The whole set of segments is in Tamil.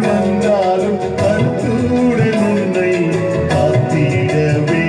வந்தாலும் கருத்துடன் உன்னை காத்திடவே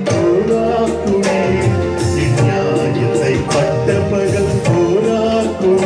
போராக்குமே, நியாயத்தை பட்ட பகல் போராக்குமே.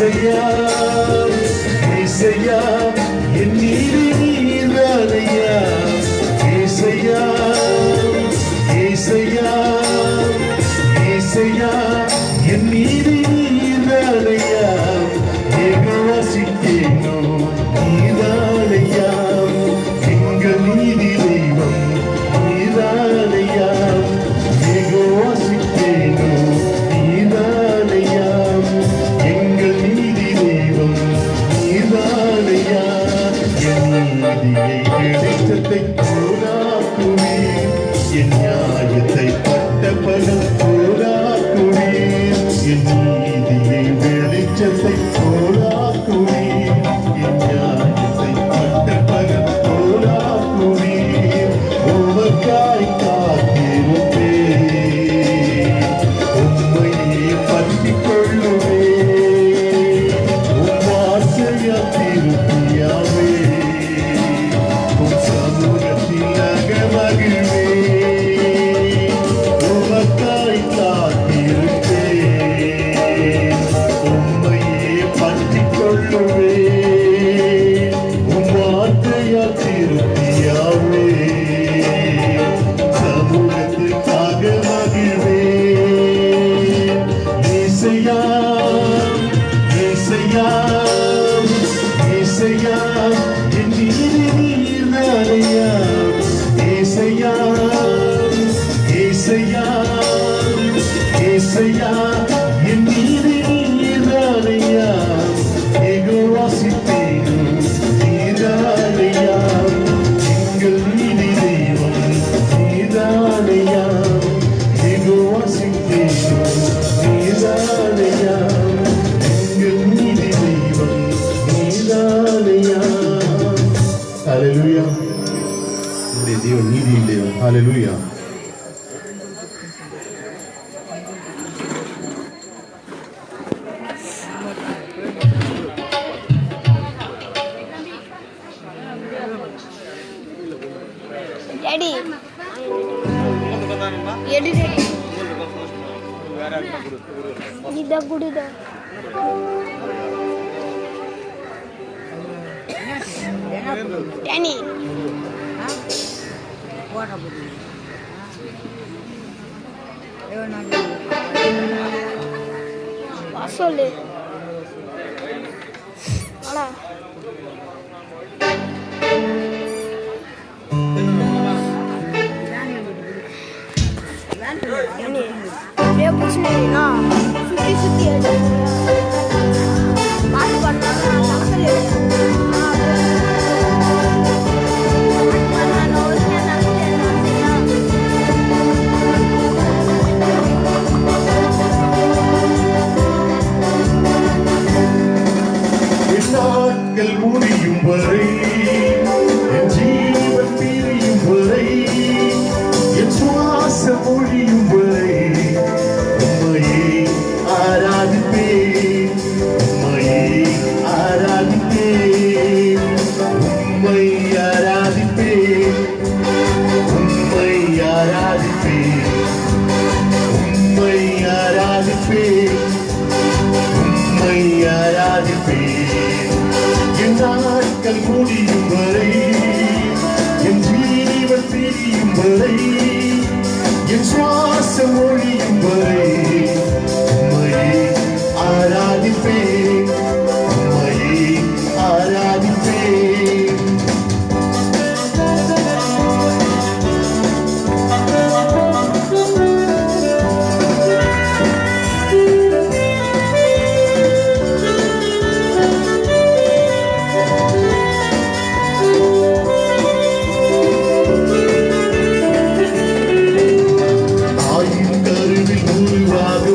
ஏசையா ஏசையா என் நீதி நீரானையா ஏசையா ஏசையா ஏசையா என் நீதி நீரானையா ஏகவாசித்தேனோ நீதானையா எங்கள் நீதி தெய்வம் நீதானையா ஏகவாசித்தேனோ நீதானையா எங்கள் நீதி தெய்வம் நீதானையா என் நீதியை வெளிச்சத்தை போராக்குவேன் என் நியாயத்தை பட்டப்பகல் போராக்குவேன் என் நீதியை வெளிச்சத்தை போராக்குவேன் என் நியாயத்தை பட்டப்பகல் போராக்குவேன் உமக்காய் காத்திருப்பேன் உம்மையே பற்றிக் கொள்ளுவேன் உம் வார்த்தையா திருப்தியாவே உம் சமூகத்தில் அகமகிழ்வேன் உமக்காய் காத்திருப்பேன் உம்மையே பற்றிக் கொள்ளுவேன் உம் வார்த்தையா திருப்தியாவே சமூகத்துக்காக மகிழ்வேன் ஏசையா ஏசையா ஏசையா என் நீதி நீர்தானையா ஏசையா ஏசையா ஏசையா என் நீதி நீர்தானையா ஏகவாசித்தேனோ நீதானையா எங்கள் நீதி தெய்வம் நீதானையா ஏகவாசித்தேனோ நீதானையா எங்கள் நீதி தெய்வம் நீதானையா. ஹல்லேலூயா. நம்முடைய தேவன் நீதியின் தேவன். ஹல்லேலூயா. డాడీ ఎడి డాడీ ఇదా గుడిదా డానీ వాసోలే అలా dia pusing na suti aja masuk kanan langsung ya kanan orangnya nanti நாட்கள் முடியும் வரை என் ஜீவன் பிரியும் வரை என் சுவாசம் ஒழியும் வரை உம்மையே ஆராதிப்பேன் உம்மையே ஆராதிப்பேன் உம்மை ஆராதிப்பேன் உம்மை ஆராதிப்பேன் உம்மை ஆராதிப்பேன் உம்மை ஆராதிப்பேன் என் நாட்கள் முடியும் வரை என் ஜீவன் பிரியும் வரை என் சுவாசம் ஒழியும் வரை உம்மையே ஆராதிப்பேன் உம்மையே ஆராதிப்பேன். தாயின் கருவில் உருவாகும்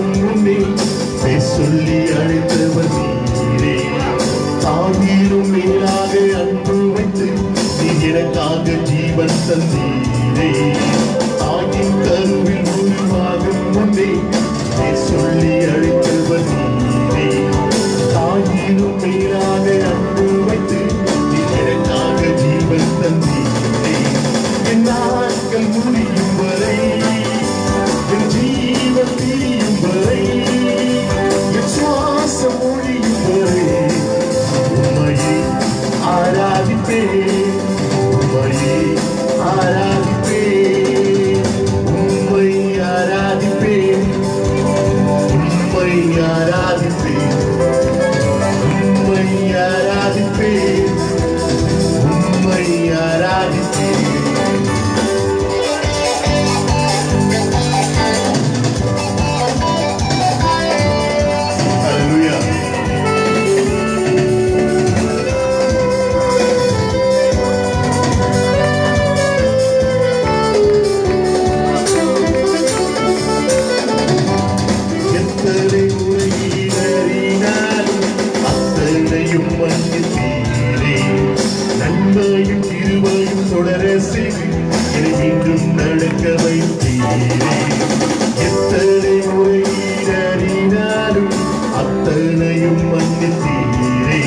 அத்தனையும் மன்னித்தீரே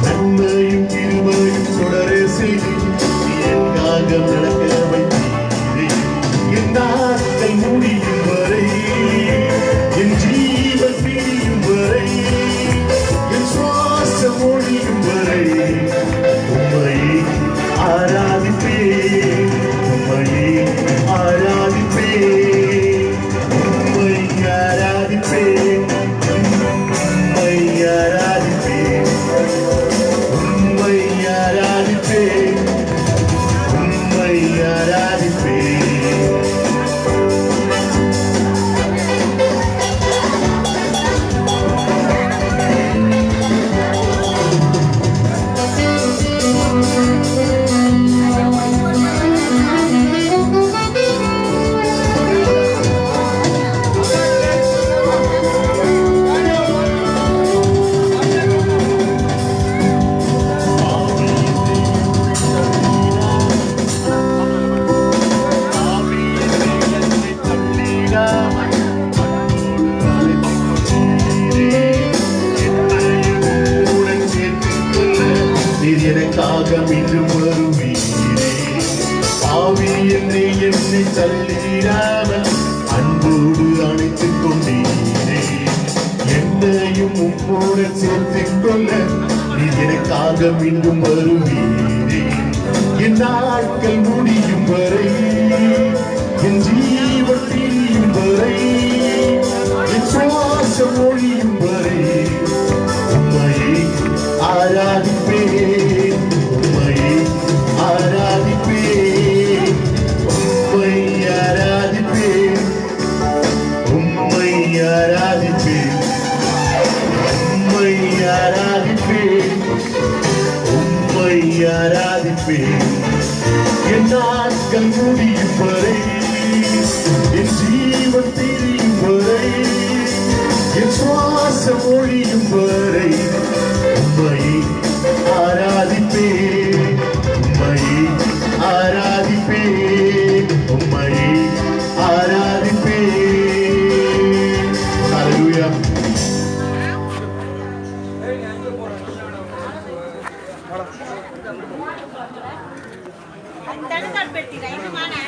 நன்மையும் கிருபையும் தொடர செய்து எனக்காக நடக்க வைத்தீரே என் நாட்கள் முடியும் வரை என் ஜீவன் பிரியும் வரை என் சுவாசம் ஒழியும் வரை உம்மை ஆராதிப்பேன் உம்மை ஆராதிப்பேன் உம்மை ஆராதிப்பேன் உம்மை ஆராதிப்பேன் உம்மை ஆராதிப்பேன் உம்மை ஆராதிப்பேன் எனக்காக மீண்டும் வருவீரே பாவி என்றே என்னை தள்ளிடாமல் அன்போடு அணைத்துக் கொண்டீரே என்னையும் உம்மோடு சேர்த்துக் கொள்ள நீ எனக்காக மீண்டும் வருவீரே என் நாட்கள் முடியும் வரை என் ஜீவன் பிரியும் வரை என் சுவாசம் ஒழியும் வரை உம்மையை ஆராதிப்பேன் உம்மை ஆராதிப்பேன் உம்மை ஆராதிப்பேன் உம்மை ஆராதிப்பேன் உம்மை ஆராதிப்பேன் உம்மை ஆராதிப்பேன் என் நாட்கள் முடியும் வரை என் ஜீவன் பிரியும் வரை என் சுவாசம் ஒழியும் வரை உம்மை ஆராதிப்பேன் உம்மை ஆராதிப்பேன் உம்மை ஆராதிப்பேன் ஹல்லேலூயா தடுத்தால் பெட்டி ரைட்டு மானே